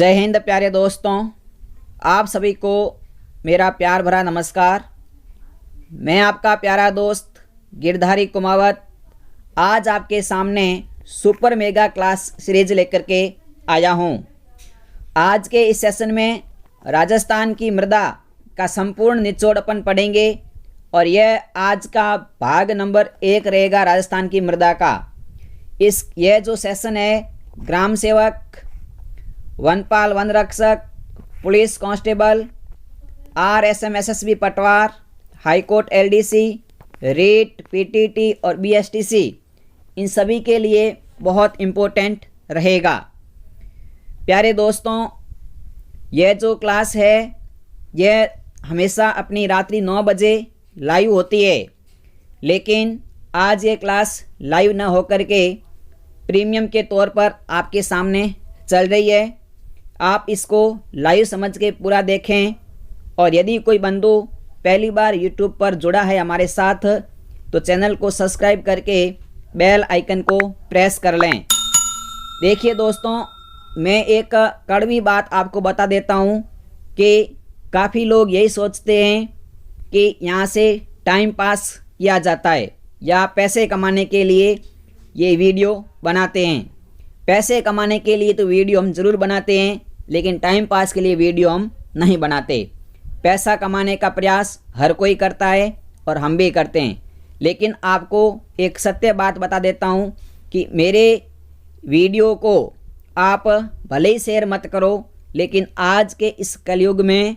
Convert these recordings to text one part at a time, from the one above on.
जय हिंद प्यारे दोस्तों, आप सभी को मेरा प्यार भरा नमस्कार। मैं आपका प्यारा दोस्त गिरधारी कुमावत आज आपके सामने सुपर मेगा क्लास सीरीज लेकर के आया हूं। आज के इस सेशन में राजस्थान की मृदा का संपूर्ण निचोड़ अपन पढ़ेंगे और यह आज का भाग नंबर 1 रहेगा राजस्थान की मृदा का। यह जो सेशन है ग्राम सेवक, वनपाल, वन रक्षक, पुलिस कांस्टेबल, RSM SSB पटवार, हाईकोर्ट LDC, रीट, PTT और BSTC इन सभी के लिए बहुत इम्पोर्टेंट रहेगा। प्यारे दोस्तों, यह जो क्लास है यह हमेशा अपनी रात्रि 9 बजे लाइव होती है, लेकिन आज ये क्लास लाइव न होकर के प्रीमियम के तौर पर आपके सामने चल रही है। आप इसको लाइव समझ के पूरा देखें और यदि कोई बंधु पहली बार YouTube पर जुड़ा है हमारे साथ तो चैनल को सब्सक्राइब करके बेल आइकन को प्रेस कर लें। देखिए दोस्तों, मैं एक कड़वी बात आपको बता देता हूँ कि काफ़ी लोग यही सोचते हैं कि यहाँ से टाइम पास किया जाता है या पैसे कमाने के लिए ये वीडियो बनाते हैं। पैसे कमाने के लिए तो वीडियो हम ज़रूर बनाते हैं, लेकिन टाइम पास के लिए वीडियो हम नहीं बनाते। पैसा कमाने का प्रयास हर कोई करता है और हम भी करते हैं, लेकिन आपको एक सत्य बात बता देता हूँ कि मेरे वीडियो को आप भले ही शेयर मत करो, लेकिन आज के इस कलयुग में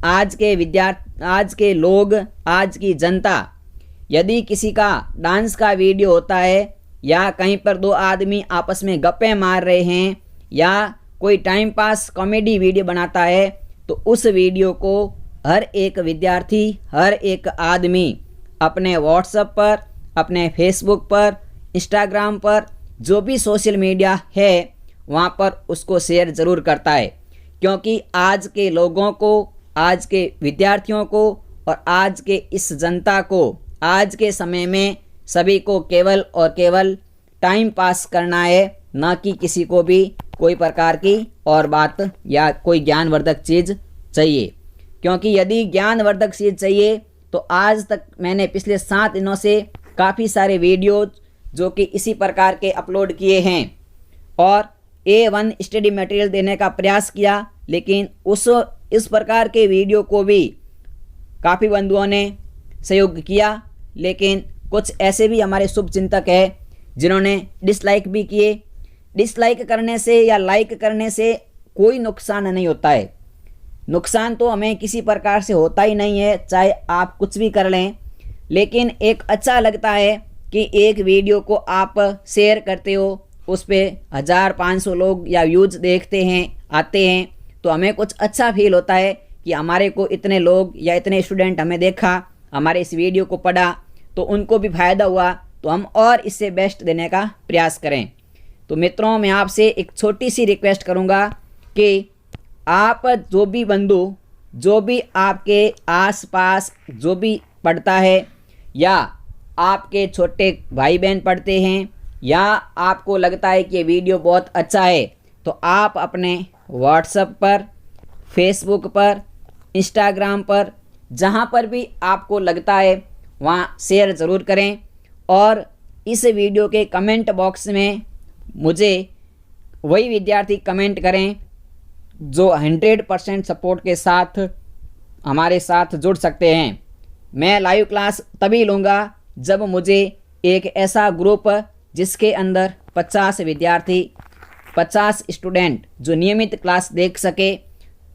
आज के लोग, आज की जनता, यदि किसी का डांस का वीडियो होता है या कहीं पर दो आदमी आपस में गप्पे मार रहे हैं या कोई टाइम पास कॉमेडी वीडियो बनाता है, तो उस वीडियो को हर एक विद्यार्थी, हर एक आदमी अपने व्हाट्सएप पर, अपने फेसबुक पर, इंस्टाग्राम पर, जो भी सोशल मीडिया है वहाँ पर उसको शेयर ज़रूर करता है। क्योंकि आज के लोगों को, आज के विद्यार्थियों को और आज के इस जनता को आज के समय में सभी को केवल और केवल टाइम पास करना है, ना कि किसी को भी कोई प्रकार की और बात या कोई ज्ञानवर्धक चीज़ चाहिए। क्योंकि यदि ज्ञानवर्धक चीज़ चाहिए तो आज तक मैंने पिछले 7 दिनों से काफ़ी सारे वीडियो जो कि इसी प्रकार के अपलोड किए हैं और A1 स्टडी मटेरियल देने का प्रयास किया, लेकिन इस प्रकार के वीडियो को भी काफ़ी बंधुओं ने सहयोग किया, लेकिन कुछ ऐसे भी हमारे शुभ चिंतक हैं जिन्होंने डिसलाइक भी किए। डिसलाइक करने से या लाइक करने से कोई नुकसान नहीं होता है। नुकसान तो हमें किसी प्रकार से होता ही नहीं है, चाहे आप कुछ भी कर लें, लेकिन एक अच्छा लगता है कि एक वीडियो को आप शेयर करते हो, उस पर 1000-500 लोग या व्यूज़ देखते हैं, आते हैं, तो हमें कुछ अच्छा फील होता है कि हमारे को इतने लोग या इतने स्टूडेंट हमें देखा, हमारे इस वीडियो को पढ़ा, तो उनको भी फ़ायदा हुआ, तो हम और इससे बेस्ट देने का प्रयास करें। तो मित्रों, मैं आपसे एक छोटी सी रिक्वेस्ट करूंगा कि आप जो भी बंधु, जो भी आपके आसपास जो भी पढ़ता है या आपके छोटे भाई बहन पढ़ते हैं या आपको लगता है कि ये वीडियो बहुत अच्छा है, तो आप अपने व्हाट्सएप पर, फेसबुक पर, इंस्टाग्राम पर, जहाँ पर भी आपको लगता है वहाँ शेयर ज़रूर करें और इस वीडियो के कमेंट बॉक्स में मुझे वही विद्यार्थी कमेंट करें जो 100% सपोर्ट के साथ हमारे साथ जुड़ सकते हैं। मैं लाइव क्लास तभी लूँगा जब मुझे एक ऐसा ग्रुप जिसके अंदर 50 विद्यार्थी, 50 स्टूडेंट जो नियमित क्लास देख सके।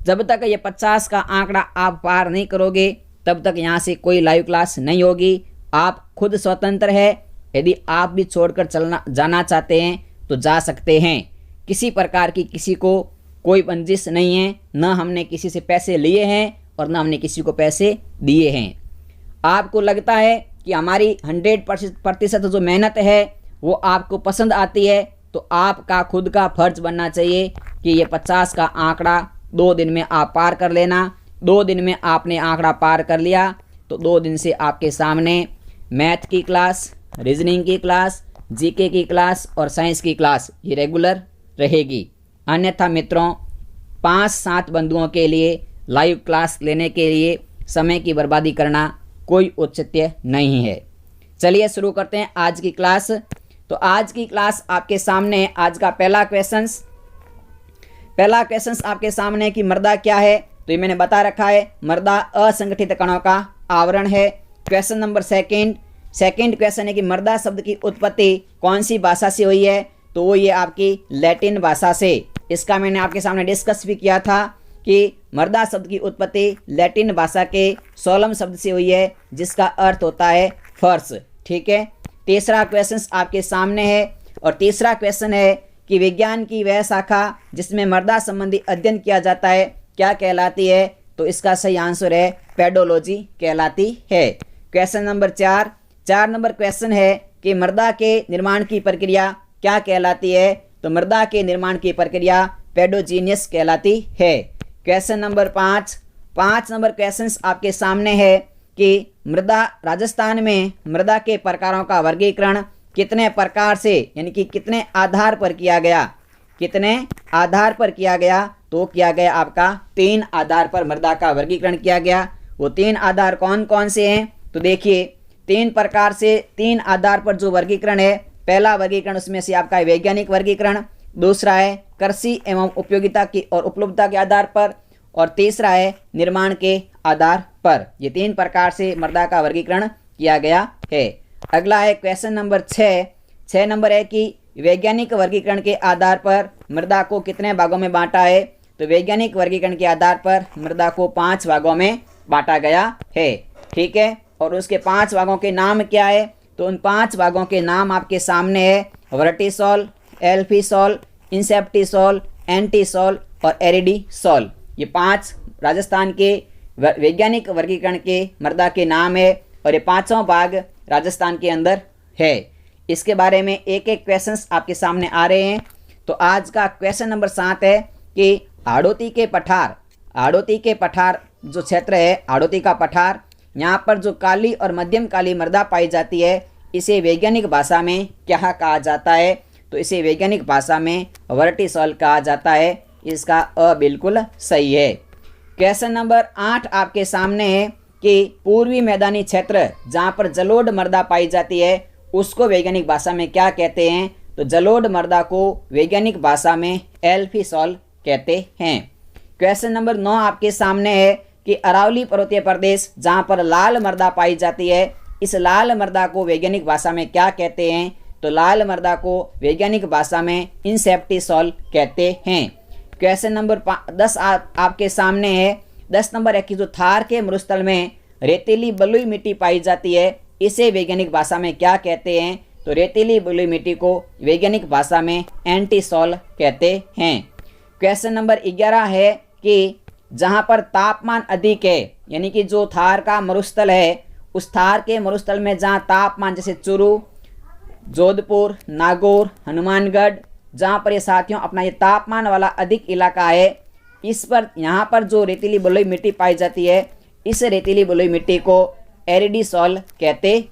जब तक ये 50 का आंकड़ा आप पार नहीं करोगे तब तक यहाँ से कोई लाइव क्लास नहीं होगी। आप खुद स्वतंत्र है, यदि आप भी छोड़कर जाना चाहते हैं तो जा सकते हैं। किसी प्रकार की किसी को कोई बंदिश नहीं है, न हमने किसी से पैसे लिए हैं और न हमने किसी को पैसे दिए हैं। आपको लगता है कि हमारी 100% जो मेहनत है वो आपको पसंद आती है, तो आपका खुद का फर्ज बनना चाहिए कि ये 50 का आंकड़ा 2 दिन में आप पार कर लेना। 2 दिन में आपने आंकड़ा पार कर लिया तो 2 दिन से आपके सामने मैथ की क्लास, रीजनिंग की क्लास, जीके की क्लास और साइंस की क्लास ये रेगुलर रहेगी। अन्यथा मित्रों, 5-7 बंधुओं के लिए लाइव क्लास लेने के लिए समय की बर्बादी करना कोई औचित्य नहीं है। चलिए शुरू करते हैं आज की क्लास। तो आज की क्लास आपके सामने आज का पहला क्वेश्चंस आपके सामने कि मृदा क्या है। तो ये मैंने बता रखा है, मृदा असंगठित कणों का आवरण है। क्वेश्चन नंबर सेकंड क्वेश्चन है कि मृदा शब्द की उत्पत्ति कौन सी भाषा से हुई है। तो वो ये आपकी लैटिन भाषा से। इसका मैंने आपके सामने डिस्कस भी किया था कि मृदा शब्द की उत्पत्ति लैटिन भाषा के सोलम शब्द से हुई है, जिसका अर्थ होता है फर्श। ठीक है। तीसरा क्वेश्चन आपके सामने है और तीसरा क्वेश्चन है कि विज्ञान की वह शाखा जिसमें मृदा संबंधी अध्ययन किया जाता है क्या कहलाती है। तो इसका सही आंसर है पेडोलॉजी कहलाती है। क्वेश्चन नंबर 4 नंबर क्वेश्चन है कि मृदा के निर्माण की प्रक्रिया क्या कहलाती है। तो मृदा के निर्माण की प्रक्रिया पेडोजीनियस कहलाती है। क्वेश्चन नंबर 5 नंबर क्वेश्चन आपके सामने है कि मृदा राजस्थान में मृदा के प्रकारों का वर्गीकरण कितने प्रकार से यानी कि कितने आधार पर किया गया। तो किया गया आपका 3 आधार पर मृदा का वर्गीकरण किया गया। वो 3 आधार कौन कौन से हैं। तो देखिए 3 प्रकार से 3 आधार पर जो वर्गीकरण है, पहला वर्गीकरण उसमें से आपका वैज्ञानिक वर्गीकरण, दूसरा है कृषि एवं उपयोगिता की और उपलब्धता के आधार पर, और तीसरा है निर्माण के आधार पर। ये 3 प्रकार से मृदा का वर्गीकरण किया गया है। अगला है क्वेश्चन नंबर 6 नंबर है कि वैज्ञानिक वर्गीकरण के आधार पर मृदा को कितने भागों में बांटा है। तो वैज्ञानिक वर्गीकरण के आधार पर मृदा को 5 भागों में बांटा गया है। ठीक है। और उसके 5 भागों के नाम क्या है। तो उन 5 भागों के नाम आपके सामने है, वर्टिसॉल, एल्फिसॉल, इंसेप्टिसॉल, एंटीसॉल और एरिडीसॉल। ये 5 राजस्थान के वैज्ञानिक वर्गीकरण के मृदा के नाम है और ये 5 भाग राजस्थान के अंदर है। इसके बारे में एक एक क्वेश्चंस आपके सामने आ रहे हैं। तो आज का क्वेश्चन नंबर 7 है कि हाड़ौती के पठार जो क्षेत्र है, हाड़ौती का पठार, यहाँ पर जो काली और मध्यम काली मृदा पाई जाती है, इसे वैज्ञानिक भाषा में क्या कहा जाता है। तो इसे वैज्ञानिक भाषा में वर्टिसॉल कहा जाता है। इसका अ बिल्कुल सही है। क्वेश्चन नंबर 8 आपके सामने है कि पूर्वी मैदानी क्षेत्र जहाँ पर जलोढ़ मृदा पाई जाती है उसको वैज्ञानिक भाषा में क्या कहते हैं। तो जलोढ़ मृदा को वैज्ञानिक भाषा में एल्फिसॉल कहते हैं। क्वेश्चन नंबर 9 आपके सामने है कि अरावली पर्वतीय प्रदेश जहाँ पर लाल मृदा पाई जाती है, इस लाल मृदा को वैज्ञानिक भाषा में क्या कहते हैं। तो लाल मृदा को वैज्ञानिक भाषा में इंसेप्टिसॉल कहते हैं। क्वेश्चन नंबर 10 आपके सामने है। 10 नंबर है कि जो थार के मरुस्थल में रेतीली बलुई मिट्टी पाई जाती है, इसे वैज्ञानिक भाषा में क्या कहते हैं। तो रेतीली बलुई मिट्टी को वैज्ञानिक भाषा में एंटीसॉल कहते हैं। क्वेश्चन नंबर 11 है कि जहाँ पर तापमान अधिक है, यानी कि जो थार का मरुस्थल है, उस थार के मरुस्थल में जहाँ तापमान जैसे चूरू, जोधपुर, नागौर, हनुमानगढ़, जहाँ पर ये साथियों अपना ये तापमान वाला अधिक इलाका है, इस पर यहाँ पर जो रेतीली बलुई मिट्टी पाई जाती है, इस रेतीली बलुई मिट्टी को एरिडीसॉल कहते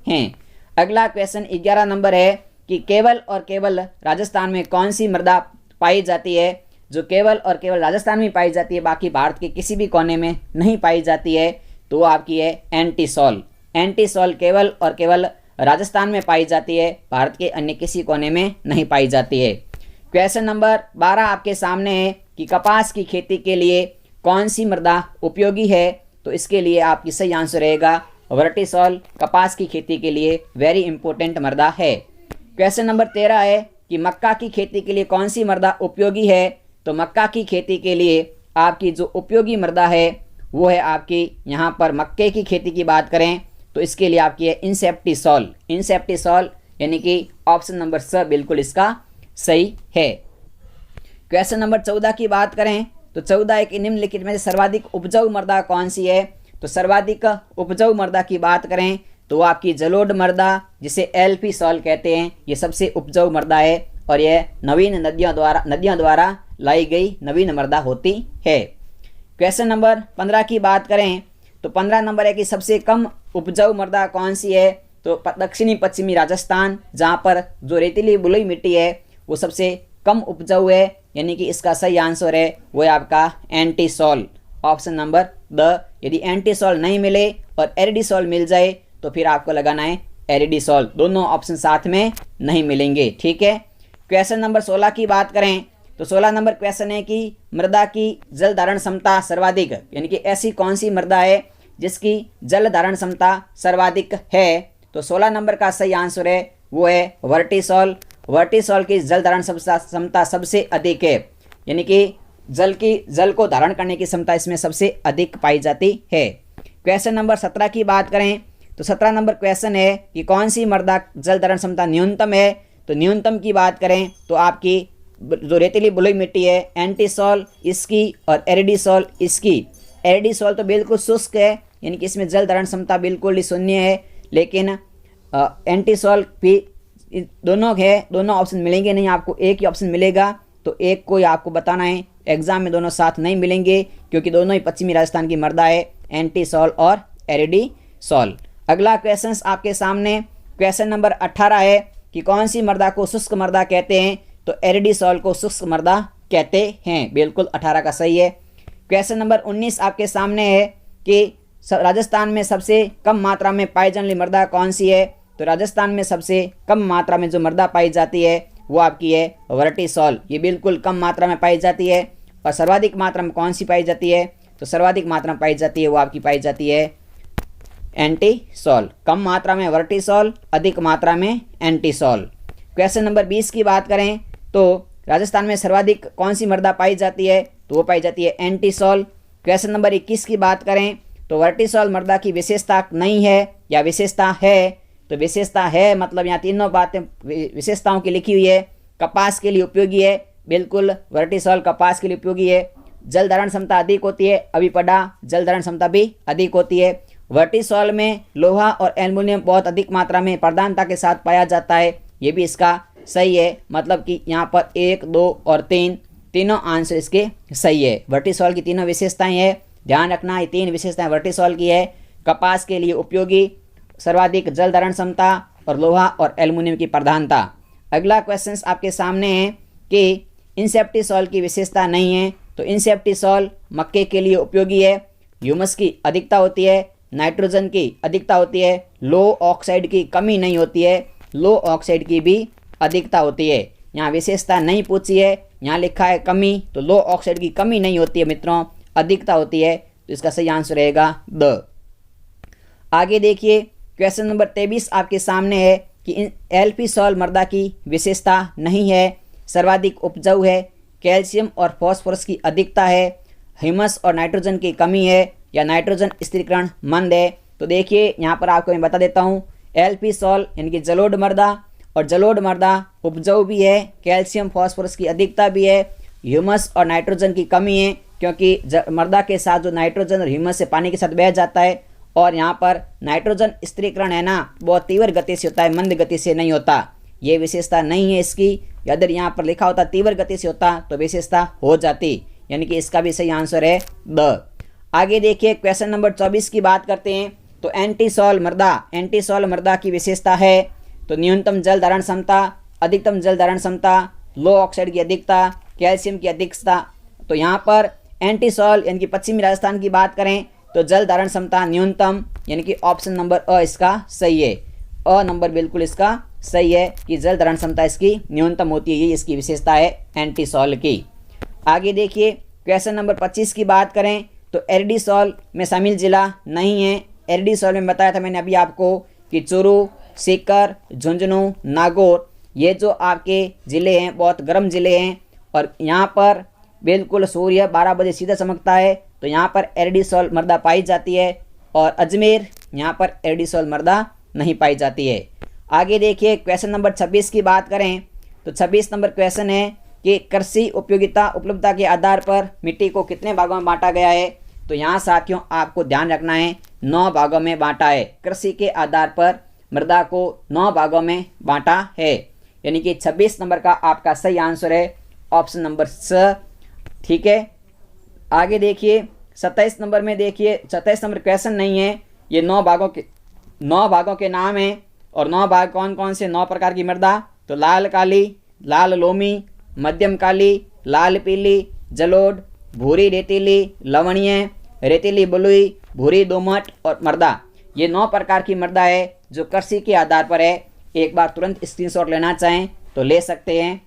हैं। अगला क्वेश्चन 11 नंबर है कि केवल और केवल राजस्थान में कौन सी मृदा पाई जाती है। जो केवल और केवल राजस्थान में पाई जाती है, बाकी भारत के किसी भी कोने में नहीं पाई जाती है, तो आपकी है एंटीसॉल केवल और केवल राजस्थान में पाई जाती है, भारत के अन्य किसी कोने में नहीं पाई जाती है। क्वेश्चन नंबर 12 आपके सामने है कि कपास की खेती के लिए कौन सी मृदा उपयोगी है। तो इसके लिए आपकी सही आंसर रहेगा वर्टिसॉल, कपास की खेती के लिए वेरी इंपॉर्टेंट मृदा है। क्वेश्चन नंबर 13 है कि मक्का की खेती के लिए कौन सी मृदा उपयोगी है। तो मक्का की खेती के लिए आपकी जो उपयोगी मृदा है वो है आपकी, यहाँ पर मक्के की खेती की बात करें तो इसके लिए आपकी है इंसेप्टिसॉल, यानी कि ऑप्शन नंबर स बिल्कुल इसका सही है। क्वेश्चन नंबर 14 की बात करें तो 14 एक निम्नलिखित में से सर्वाधिक उपजाऊ मृदा कौन सी है। तो सर्वाधिक उपजाऊ मृदा की बात करें तो आपकी जलोढ़ मृदा, जिसे एल्फिसॉल कहते हैं, ये सबसे उपजाऊ मृदा है और यह नवीन नदियों द्वारा लाई गई नवीन मृदा होती है। क्वेश्चन नंबर 15 की बात करें तो 15 नंबर है कि सबसे कम उपजाऊ मृदा कौन सी है। तो दक्षिणी पश्चिमी राजस्थान, जहाँ पर जो रेतीली बलुई मिट्टी है वो सबसे कम उपजाऊ है, यानी कि इसका सही आंसर है वो है आपका एंटीसॉल, ऑप्शन नंबर द। यदि एंटीसॉल नहीं मिले और एरिडिसॉल मिल जाए तो फिर आपको लगाना है एरिडिसॉल, दोनों ऑप्शन साथ में नहीं मिलेंगे, ठीक है। क्वेश्चन नंबर 16 की बात करें तो 16 नंबर क्वेश्चन है कि मृदा की जल धारण क्षमता सर्वाधिक, यानी कि ऐसी कौन सी मृदा है जिसकी जल धारण क्षमता सर्वाधिक है। तो 16 नंबर का सही आंसर है वो है वर्टिसॉल। वर्टिसॉल की जल धारण क्षमता सबसे अधिक है, यानी कि जल को धारण करने की क्षमता इसमें सबसे अधिक पाई जाती है। क्वेश्चन नंबर 17 की बात करें तो 17 नंबर क्वेश्चन है कि कौन सी मृदा जल धारण क्षमता न्यूनतम है। तो न्यूनतम की बात करें तो आपकी जो रेतीली बलुई मिट्टी है एंटीसॉल इसकी और एरिडिसॉल इसकी। एरिडिसॉल तो बिल्कुल शुष्क है, यानी कि इसमें जल धारण क्षमता बिल्कुल ही शून्य है, लेकिन एंटीसॉल भी दोनों है, दोनों ऑप्शन मिलेंगे नहीं, आपको एक ही ऑप्शन मिलेगा, तो एक को ही आपको बताना है। एग्जाम में दोनों साथ नहीं मिलेंगे क्योंकि दोनों ही पश्चिमी राजस्थान की मृदा है, एंटीसॉल और एरिडिसॉल। अगला क्वेश्चन आपके सामने क्वेश्चन नंबर 18 है कि कौन सी मृदा को शुष्क मृदा कहते हैं। तो एरिडिसॉल को शुष्क मृदा कहते हैं, बिल्कुल 18 का सही है। क्वेश्चन नंबर 19 आपके सामने है कि राजस्थान में सबसे कम मात्रा में पाई जाने वाली मृदा कौन सी है। तो राजस्थान में सबसे कम मात्रा में जो मृदा पाई जाती है वो आपकी है वर्टिसॉल, ये बिल्कुल कम मात्रा में पाई जाती है। और सर्वाधिक मात्रा में कौन सी पाई जाती है। तो सर्वाधिक मात्रा में पाई जाती है वो आपकी पाई जाती है एंटीसॉल। कम मात्रा में वर्टिसॉल, अधिक मात्रा में एंटीसॉल। क्वेश्चन नंबर 20 की बात करें तो राजस्थान में सर्वाधिक कौन सी मृदा पाई जाती है। तो वो पाई जाती है एंटीसॉल। क्वेश्चन नंबर 21 की बात करें तो वर्टिसॉल मृदा की विशेषता नहीं है या विशेषता है। तो विशेषता है मतलब यहाँ तीनों बातें विशेषताओं की लिखी हुई है। कपास के लिए उपयोगी है, बिल्कुल वर्टिसॉल कपास के लिए उपयोगी है। जल धारण क्षमता अधिक होती है, अभी पढ़ा, जल धारण क्षमता भी अधिक होती है। वर्टिसॉल में लोहा और एल्युमिनियम बहुत अधिक मात्रा में प्रधानता के साथ पाया जाता है, ये भी इसका सही है। मतलब कि यहाँ पर 1, 2 और 3 तीनों आंसर इसके सही है। वर्टिसॉल की तीनों विशेषताएं हैं, ध्यान रखना, ये 3 विशेषताएं वर्टिसॉल की है। कपास के लिए उपयोगी, सर्वाधिक जल धारण क्षमता और लोहा और एल्युमिनियम की प्रधानता। अगला क्वेश्चन आपके सामने है कि इंसेप्टिसॉल की विशेषता नहीं है। तो इंसेप्टिसॉल मक्के के लिए उपयोगी है, ह्यूमस की अधिकता होती है, नाइट्रोजन की अधिकता होती है, लो ऑक्साइड की कमी नहीं होती है, लो ऑक्साइड की भी अधिकता होती है। यहाँ विशेषता नहीं पूछी है, यहाँ लिखा है कमी, तो लो ऑक्साइड की कमी नहीं होती है मित्रों, अधिकता होती है। तो इसका सही आंसर रहेगा द। आगे देखिए क्वेश्चन नंबर 23 आपके सामने है कि एल्पिसॉल मृदा की विशेषता नहीं है, सर्वाधिक उपजाऊ है, कैल्शियम और फास्फोरस की अधिकता है, ह्यूमस और नाइट्रोजन की कमी है या नाइट्रोजन स्थिरीकरण मंद है। तो देखिए यहाँ पर आपको मैं बता देता हूँ, एल्पिसॉल यानी कि जलोढ़ मृदा, और जलोढ़ मृदा उपजाऊ भी है, कैल्शियम फास्फोरस की अधिकता भी है, ह्यूमस और नाइट्रोजन की कमी है क्योंकि मृदा के साथ जो नाइट्रोजन और ह्यूमस से पानी के साथ बह जाता है। और यहाँ पर नाइट्रोजन स्थिरीकरण है ना, बहुत तीव्र गति से होता है, मंद गति से नहीं होता, ये विशेषता नहीं है इसकी। अगर यहाँ पर लिखा होता तीव्र गति से होता तो विशेषता हो जाती, यानी कि इसका भी सही आंसर है द। आगे देखिए क्वेश्चन नंबर 24 की बात करते हैं। तो एंटीसॉल मृदा की विशेषता है तो न्यूनतम जल धारण क्षमता, अधिकतम जल धारण क्षमता, लो ऑक्साइड की अधिकता, कैल्शियम की अधिकता। तो यहाँ पर एंटीसॉल यानी कि पश्चिमी राजस्थान की बात करें तो जल धारण क्षमता न्यूनतम, यानी कि ऑप्शन नंबर अ इसका सही है। अ नंबर बिल्कुल इसका सही है कि जल धारण क्षमता इसकी न्यूनतम होती है, ये इसकी विशेषता है एंटीसॉल की। आगे देखिए क्वेश्चन नंबर 25 की बात करें तो एरिडिसॉल में शामिल जिला नहीं है। एरिडिसॉल में बताया था मैंने अभी आपको कि चूरू, सीकर, झुंझुनू, नागौर, ये जो आपके ज़िले हैं बहुत गर्म ज़िले हैं और यहाँ पर बिल्कुल सूर्य 12 बजे सीधा चमकता है, तो यहाँ पर एरिडिसॉल मृदा पाई जाती है। और अजमेर, यहाँ पर एरिडिसॉल मृदा नहीं पाई जाती है। आगे देखिए क्वेश्चन नंबर 26 की बात करें तो 26 नंबर क्वेश्चन है कि कृषि उपयोगिता उपलब्धता के आधार पर मिट्टी को कितने भागों में बांटा गया है। तो यहाँ साथियों आपको ध्यान रखना है, 9 भागों में बांटा है। कृषि के आधार पर मृदा को 9 भागों में बांटा है, यानी कि 26 नंबर का आपका सही आंसर है ऑप्शन नंबर स। ठीक है, आगे देखिए 27 नंबर में देखिए 27 नंबर क्वेश्चन नहीं है, ये 9 भागों के नाम हैं। और 9 भाग कौन कौन से, 9 प्रकार की मृदा। तो लाल काली, लाल लोमी, मध्यम काली, लाल पीली, जलोढ़, भूरी रेतीली, लवणीय, रेतीली बलुई, भूरी दोमट और मृदा। ये 9 प्रकार की मृदा है जो कृषि के आधार पर है। एक बार तुरंत स्क्रीनशॉट लेना चाहें तो ले सकते हैं।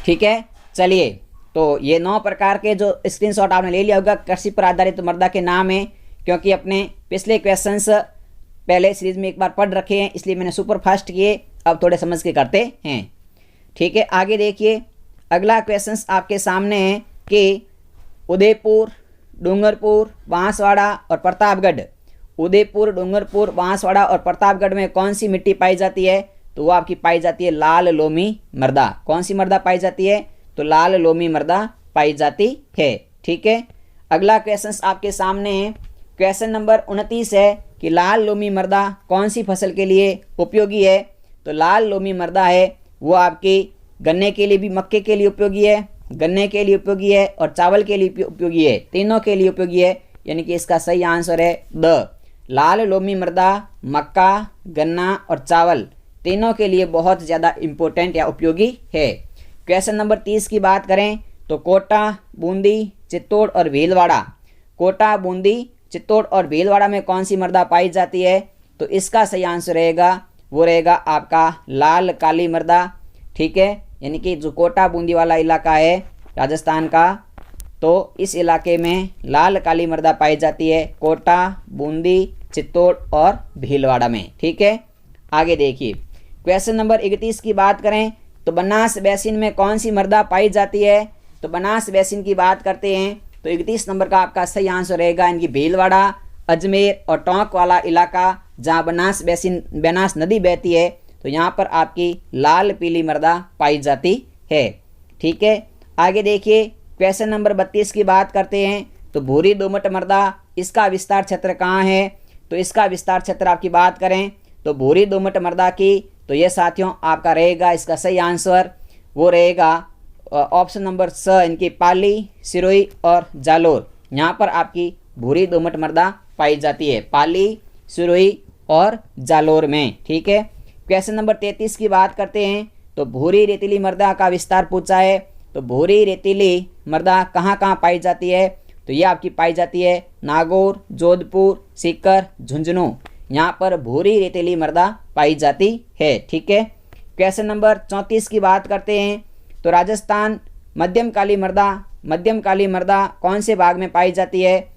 ठीक है, चलिए, तो ये 9 प्रकार के जो स्क्रीनशॉट आपने ले लिया होगा कृषि पर आधारित मृदा के नाम है, क्योंकि अपने पिछले क्वेश्चंस पहले सीरीज में एक बार पढ़ रखे हैं, इसलिए मैंने सुपर फास्ट किए, अब थोड़े समझ के करते हैं। ठीक है, आगे देखिए, अगला क्वेश्चंस आपके सामने है कि उदयपुर, डूंगरपुर, बांसवाड़ा और प्रतापगढ़, उदयपुर, डूंगरपुर, बांसवाड़ा और प्रतापगढ़ में कौन सी मिट्टी पाई जाती है? तो वो आपकी पाई जाती है लाल लोमी मृदा। कौन सी मृदा पाई जाती है? तो लाल लोमी मृदा पाई जाती है। ठीक है, अगला क्वेश्चन आपके सामने है, क्वेश्चन नंबर 29 है कि लाल लोमी मृदा कौन सी फसल के लिए उपयोगी है? तो लाल लोमी मृदा है वो आपकी गन्ने के लिए भी, मक्के के लिए उपयोगी है, गन्ने के लिए उपयोगी है और चावल के लिए उपयोगी है, तीनों के लिए उपयोगी है। यानी कि इसका सही आंसर है द। लाल लोमी मृदा मक्का, गन्ना और चावल तीनों के लिए बहुत ज़्यादा इम्पोर्टेंट या उपयोगी है। क्वेश्चन नंबर 30 की बात करें तो कोटा, बूंदी, चित्तौड़ और भीलवाड़ा, कोटा, बूंदी, चित्तौड़ और भीलवाड़ा में कौन सी मृदा पाई जाती है? तो इसका सही आंसर रहेगा वो रहेगा आपका लाल काली मृदा। ठीक है, यानी कि जो कोटा बूंदी वाला इलाका है राजस्थान का, तो इस इलाके में लाल काली मृदा पाई जाती है, कोटा, बूंदी, चित्तौड़ और भीलवाड़ा में। ठीक है, आगे देखिए, क्वेश्चन नंबर 31 की बात करें तो बनास बेसिन में कौन सी मृदा पाई जाती है? तो बनास बेसिन की बात करते हैं तो 31 नंबर का आपका सही आंसर रहेगा इनकी भीलवाड़ा, अजमेर और टोंक वाला इलाका, जहाँ बनास नदी बहती है, तो यहाँ पर आपकी लाल पीली मृदा पाई जाती है। ठीक है, आगे देखिए, क्वेश्चन नंबर 32 की बात करते हैं तो भूरी दोमट मृदा, इसका विस्तार क्षेत्र कहाँ है? तो इसका विस्तार क्षेत्र आपकी बात करें तो भूरी दोमट मृदा की, तो ये साथियों आपका रहेगा इसका सही आंसर वो रहेगा ऑप्शन नंबर स, इनकी पाली, सिरोही और जालोर। यहाँ पर आपकी भूरी दोमट मृदा पाई जाती है, पाली, सिरोही और जालोर में। ठीक है, क्वेश्चन नंबर 33 की बात करते हैं तो भूरी रेतीली मृदा का विस्तार पूछा है। तो भूरी रेतीली मृदा कहाँ कहाँ पाई जाती है? तो ये आपकी पाई जाती है नागौर, जोधपुर, सीकर, झुंझुनू, यहाँ पर भूरी रेतीली मृदा पाई जाती है। ठीक है, क्वेश्चन नंबर 34 की बात करते हैं तो राजस्थान मध्यम काली मृदा कौन से भाग में पाई जाती है?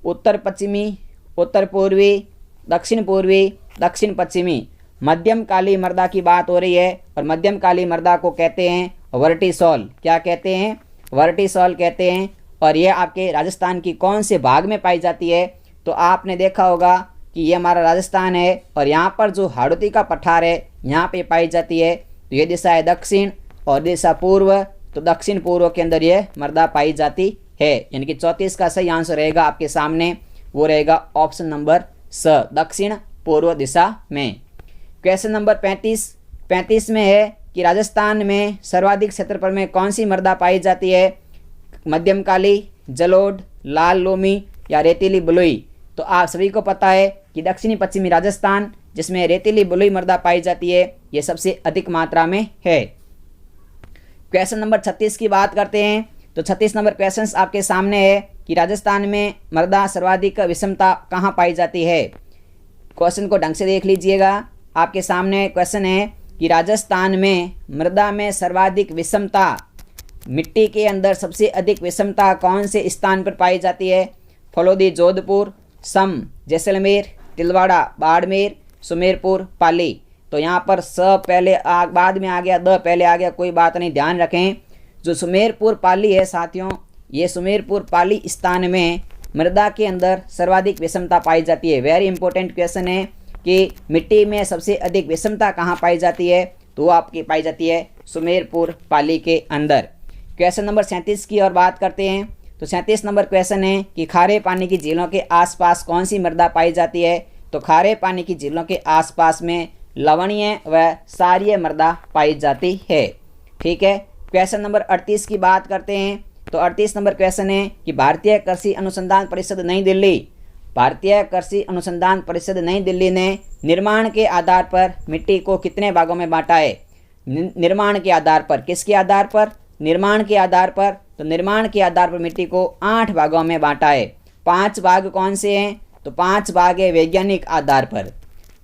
उत्तर पश्चिमी, उत्तर पूर्वी, दक्षिण पूर्वी, दक्षिण पश्चिमी। मध्यम काली मृदा की बात हो रही है और मध्यम काली मृदा को कहते हैं वर्टिसॉल। क्या कहते हैं? वर्टिसॉल कहते हैं। और यह आपके राजस्थान की कौन से भाग में पाई जाती है? तो आपने देखा होगा कि ये हमारा राजस्थान है और यहाँ पर जो हाड़ौती का पठार है यहाँ पे पाई जाती है। तो ये दिशा है दक्षिण और दिशा पूर्व, तो दक्षिण पूर्व के अंदर ये मृदा पाई जाती है। यानी कि 34 का सही आंसर रहेगा आपके सामने वो रहेगा ऑप्शन नंबर स, दक्षिण पूर्व दिशा में। क्वेश्चन नंबर 35 में है कि राजस्थान में सर्वाधिक क्षेत्रफल में कौन सी मृदा पाई जाती है? मध्यम काली, जलोढ़, लाल लोमी या रेतीली बलुई। तो आप सभी को पता है कि दक्षिणी पश्चिमी राजस्थान जिसमें रेतीली बलुई मृदा पाई जाती है ये सबसे अधिक मात्रा में है। क्वेश्चन नंबर 36 की बात करते हैं तो 36 नंबर क्वेश्चन आपके सामने है कि राजस्थान में मृदा सर्वाधिक विषमता कहाँ पाई जाती है? क्वेश्चन को ढंग से देख लीजिएगा। आपके सामने क्वेश्चन है कि राजस्थान में मृदा में सर्वाधिक विषमता, मिट्टी के अंदर सबसे अधिक विषमता कौन से स्थान पर पाई जाती है? फलोदी, जोधपुर, सम, जैसलमेर, तिलवाड़ा, बाड़मेर, सुमेरपुर, पाली। तो यहाँ पर स पहले बाद में आ गया, द पहले आ गया, कोई बात नहीं, ध्यान रखें। जो सुमेरपुर पाली है साथियों, ये सुमेरपुर पाली स्थान में मृदा के अंदर सर्वाधिक विषमता पाई जाती है। वेरी इंपॉर्टेंट क्वेश्चन है कि मिट्टी में सबसे अधिक विषमता कहाँ पाई जाती है? तो वो आपकी पाई जाती है सुमेरपुर पाली के अंदर। क्वेश्चन नंबर 37 की और बात करते हैं तो 37 नंबर क्वेश्चन है कि खारे पानी की झीलों के आसपास कौन सी मृदा पाई जाती है? तो खारे पानी की झीलों के आसपास में लवणीय व क्षारीय मृदा पाई जाती है। ठीक है, क्वेश्चन नंबर 38 की बात करते हैं तो 38 नंबर क्वेश्चन है कि भारतीय कृषि अनुसंधान परिषद नई दिल्ली, भारतीय कृषि अनुसंधान परिषद नई दिल्ली ने निर्माण के आधार पर मिट्टी को कितने भागों में बांटा है? निर्माण के आधार पर। किसके आधार पर? निर्माण के आधार पर। तो निर्माण के आधार पर मिट्टी को 8 भागों में बांटा है। 5 भाग कौन से हैं? तो 5 भाग है वैज्ञानिक आधार पर।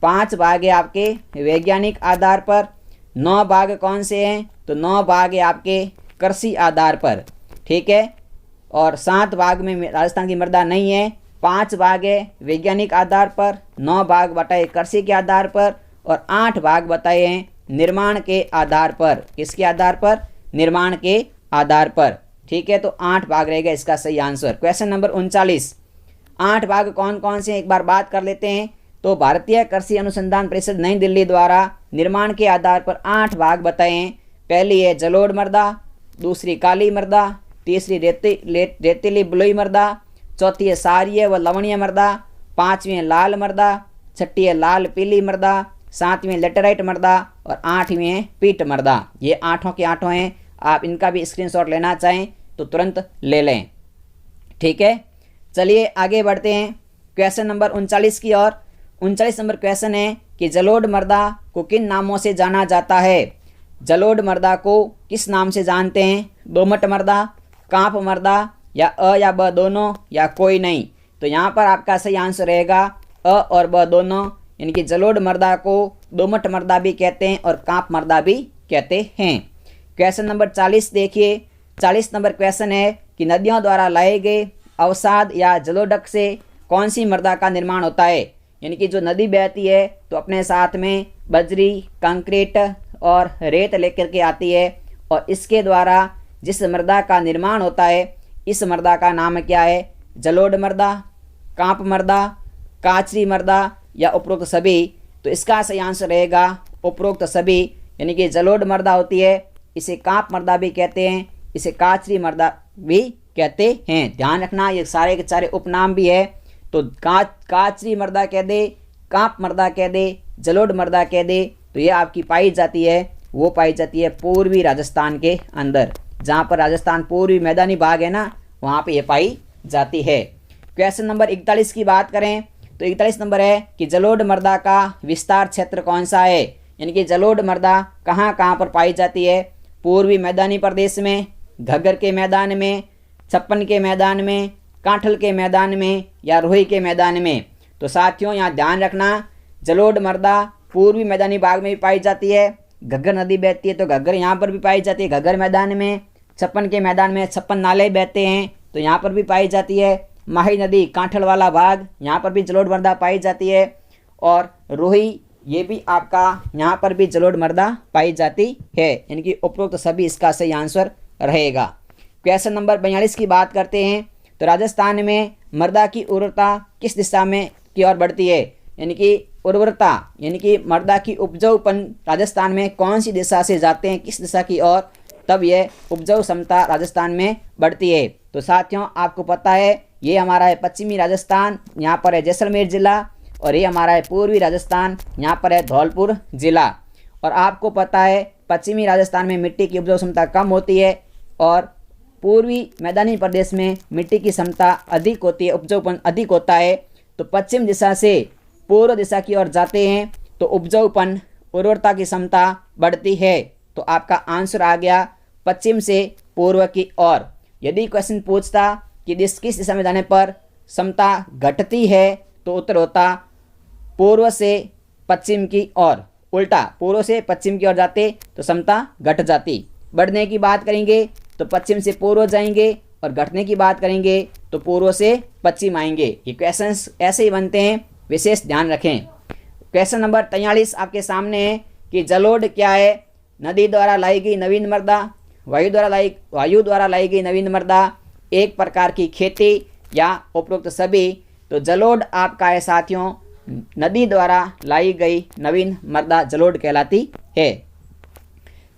5 भाग है आपके वैज्ञानिक आधार पर। 9 भाग कौन से हैं? तो 9 भाग है आपके कृषि आधार पर। ठीक है। और 7 भाग में राजस्थान की मृदा नहीं है। 5 भाग है वैज्ञानिक आधार पर, 9 भाग बताए कृषि के आधार पर और 8 भाग बताए हैं निर्माण के आधार पर। किसके आधार पर? निर्माण के आधार पर। ठीक है। तो 8 भाग रहेगा इसका सही आंसर। Question number 39। 8 भाग कौन कौन से एक बार बात कर लेते हैं। तो भारतीय कृषि अनुसंधान परिषद नई दिल्ली द्वारा निर्माण के आधार पर 8 भाग बताए हैं। पहली है जलोढ़ मृदा, दूसरी काली मृदा, तीसरी रेतीली बलुई मृदा, चौथी है सारीय व लवणीय मृदा, 5वीं है लाल मृदा, 6ठी है लाल पीली मृदा, 7वीं लेटेराइट मृदा और 8वीं है पीट मृदा। ये 8 के 8 हैं। आप इनका भी स्क्रीनशॉट लेना चाहें तो तुरंत ले लें। ठीक है। चलिए आगे बढ़ते हैं क्वेश्चन नंबर 39 की ओर। 39 नंबर क्वेश्चन है कि जलोढ़ मृदा को किन नामों से जाना जाता है। जलोढ़ मृदा को किस नाम से जानते हैं? दोमट मृदा, कांप मृदा या अ या ब दोनों या कोई नहीं। तो यहाँ पर आपका सही आंसर रहेगा अ और ब दोनों, यानी कि जलोढ़ मृदा को दोमट मृदा भी कहते हैं और कांप मृदा भी कहते हैं। क्वेश्चन नंबर 40 देखिए। 40 नंबर क्वेश्चन है कि नदियों द्वारा लाए गए अवसाद या जलोढ़क से कौन सी मृदा का निर्माण होता है। यानी कि जो नदी बहती है तो अपने साथ में बजरी, कंक्रीट और रेत लेकर के आती है और इसके द्वारा जिस मृदा का निर्माण होता है इस मृदा का नाम क्या है? जलोढ़ मृदा, कांप मृदा, काचरी मृदा या उपरोक्त सभी। तो इसका सही आंसर रहेगा उपरोक्त सभी। यानी कि जलोढ़ मृदा होती है, इसे कांप मृदा भी कहते हैं, इसे काचरी मृदा भी कहते हैं। ध्यान रखना ये सारे के सारे उपनाम भी है। तो काचरी मृदा कह दे, कांप मृदा कह दे, जलोढ़ मृदा कह दे, तो ये आपकी पाई जाती है, वो पाई जाती है पूर्वी राजस्थान के अंदर। जहाँ पर राजस्थान पूर्वी मैदानी भाग है ना, वहाँ पे ये पाई जाती है। क्वेश्चन नंबर 41 की बात करें तो 41 नंबर है कि जलोढ़ मृदा का विस्तार क्षेत्र कौन सा है। यानी कि जलोढ़ मृदा कहाँ कहाँ पर पाई जाती है? पूर्वी मैदानी प्रदेश में, घग्गर के मैदान में, छप्पन के मैदान में, कांठल के मैदान में या रोही के मैदान में। तो साथियों यहाँ ध्यान रखना, जलोढ़ मृदा पूर्वी मैदानी भाग में भी पाई जाती है। घग्गर नदी बहती है तो घग्गर यहाँ पर भी पाई जाती है, घग्गर मैदान में। छप्पन के मैदान में 56 नाले बहते हैं तो यहाँ पर भी पाई जाती है। माही नदी कांठल वाला भाग, यहाँ पर भी जलोढ़ मृदा पाई जाती है। और रोही ये भी आपका यहाँ पर भी जलोढ़ मृदा पाई जाती है। यानी कि उपरोक्त सभी इसका सही आंसर रहेगा। क्वेश्चन नंबर 42 की बात करते हैं तो राजस्थान में मृदा की उर्वरता किस दिशा में की ओर बढ़ती है। यानी कि उर्वरता यानी कि मृदा की उपजाऊपन राजस्थान में कौन सी दिशा से जाते हैं, किस दिशा की ओर, तब यह उपजाऊ क्षमता राजस्थान में बढ़ती है। तो साथियों आपको पता है ये हमारा है पश्चिमी राजस्थान, यहाँ पर है जैसलमेर जिला, और ये हमारा है पूर्वी राजस्थान, यहाँ पर है धौलपुर जिला। और आपको पता है पश्चिमी राजस्थान में मिट्टी की उपजाऊ क्षमता कम होती है और पूर्वी मैदानी प्रदेश में मिट्टी की क्षमता अधिक होती है, उपजाऊपन अधिक होता है। तो पश्चिम दिशा से पूर्व दिशा की ओर जाते हैं तो उपजाऊपन उर्वरता की क्षमता बढ़ती है। तो आपका आंसर आ गया पश्चिम से पूर्व की ओर। यदि क्वेश्चन पूछता कि किस दिशा में जाने पर क्षमता घटती है तो उत्तर होता पूर्व से पश्चिम की ओर। उल्टा पूर्व से पश्चिम की ओर जाते तो क्षमता घट जाती। बढ़ने की बात करेंगे तो पश्चिम से पूर्व जाएंगे और घटने की बात करेंगे तो पूर्व से पश्चिम आएंगे। ये क्वेश्चंस ऐसे ही बनते हैं, विशेष ध्यान रखें। क्वेश्चन नंबर 43 आपके सामने है कि जलोढ़ क्या है। नदी द्वारा लाई गई नवीन मृदा, वायु द्वारा लाई गई नवीन मृदा, एक प्रकार की खेती या उपरोक्त सभी। तो जलोढ़ आपका है साथियों नदी द्वारा लाई गई नवीन मृदा जलोढ़ कहलाती है।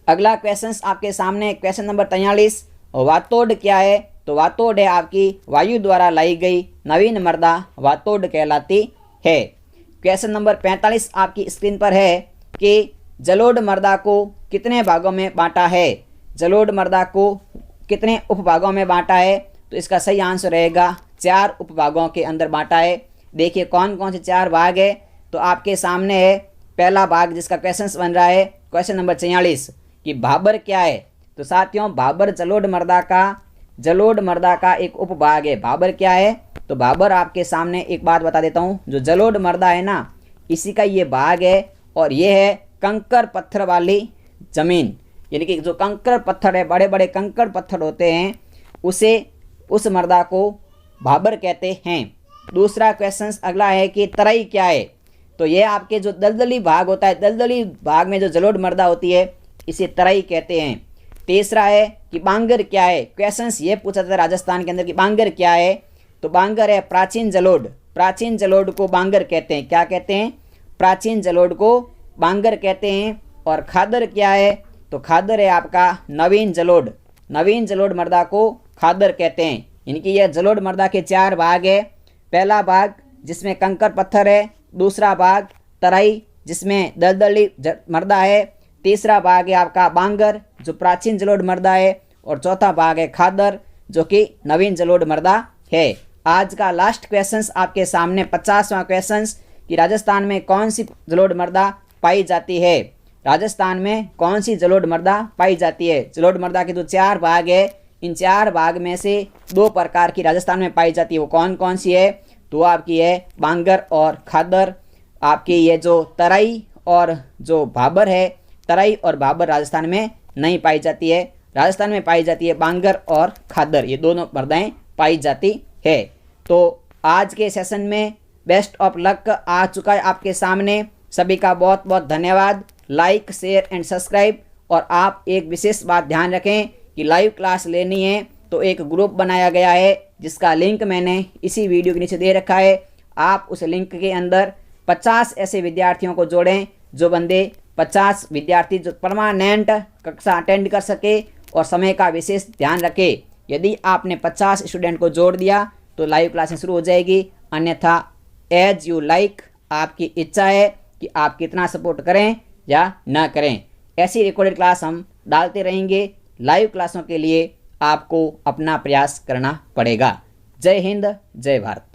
अगला क्वेश्चन आपके सामने क्वेश्चन नंबर 43, वातोड़ क्या है। तो वातोड़ है आपकी वायु द्वारा लाई गई नवीन मृदा वातोड़ कहलाती है। क्वेश्चन नंबर 45 आपकी स्क्रीन पर है कि जलोढ़ मृदा को कितने भागों में बांटा है। जलोढ़ मृदा को कितने उपभागों में बांटा है। तो इसका सही आंसर रहेगा 4 उपभागों के अंदर बांटा है। देखिए कौन कौन से 4 भाग है। तो आपके सामने है पहला भाग जिसका क्वेश्चन बन रहा है क्वेश्चन नंबर 44 कि भाबर क्या है। तो साथियों भाबर जलोढ़ मर्दा का एक उपभाग है। भाबर क्या है? तो भाबर आपके सामने एक बात बता देता हूँ, जो जलोढ़ मर्दा है ना, इसी का ये भाग है और ये है कंकर पत्थर वाली जमीन, यानी कि जो कंकर पत्थर है, बड़े बड़े कंकर पत्थर होते हैं, उस मर्दा को भाबर कहते हैं। दूसरा क्वेश्चन अगला है कि तराई क्या है। तो ये आपके जो दलदली भाग होता है, दलदली भाग में जो जलोढ़ मर्दा होती है, इसे तराई कहते हैं। तीसरा है कि बांगर क्या है। क्वेश्चंस ये पूछा था राजस्थान के अंदर कि बांगर क्या है। तो बांगर है प्राचीन जलोढ़ को बांगर कहते हैं। क्या कहते हैं? प्राचीन जलोढ़ को बांगर कहते हैं। और खादर क्या है? तो खादर है आपका नवीन जलोढ़ मर्दा को खादर कहते हैं। इनकी यह जलोढ़ मर्दा के 4 भाग है। पहला भाग जिसमें कंकर पत्थर है, दूसरा भाग तराई जिसमें दलदली मर्दा है, तीसरा भाग है आपका बांगर जो प्राचीन जलोढ़ मर्दा है, और चौथा भाग है खादर जो कि नवीन जलोढ़ मर्दा है। आज का लास्ट क्वेश्चन आपके सामने 50वां क्वेश्चन कि राजस्थान में कौन सी जलोढ़ मर्दा पाई जाती है। राजस्थान में कौन सी जलोढ़ मर्दा पाई जाती है। जलोढ़ मर्दा के जो 4 भाग है, इन 4 भाग में से 2 प्रकार की राजस्थान में पाई जाती है। वो कौन कौन सी है? तो आपकी है बांगर और खादर। आपकी ये जो तराई और जो भाबर है, तराई और भाबर राजस्थान में नहीं पाई जाती है। राजस्थान में पाई जाती है बांगर और खादर, ये दोनों मर्दाएं पाई जाती है। तो आज के सेशन में बेस्ट ऑफ लक आ चुका है आपके सामने। सभी का बहुत बहुत धन्यवाद। Like, share and subscribe. और आप एक विशेष बात ध्यान रखें कि लाइव क्लास लेनी है तो एक ग्रुप बनाया गया है जिसका लिंक मैंने इसी वीडियो के नीचे दे रखा है। आप उस लिंक के अंदर 50 ऐसे विद्यार्थियों को जोड़ें, जो बंदे 50 विद्यार्थी जो परमानेंट कक्षा अटेंड कर सके और समय का विशेष ध्यान रखे। यदि आपने 50 स्टूडेंट को जोड़ दिया तो लाइव क्लासेस शुरू हो जाएगी, अन्यथा एज यू लाइक, आपकी इच्छा है कि आप कितना सपोर्ट करें या ना करें। ऐसी रिकॉर्डेड क्लास हम डालते रहेंगे। लाइव क्लासों के लिए आपको अपना प्रयास करना पड़ेगा। जय हिंद, जय भारत।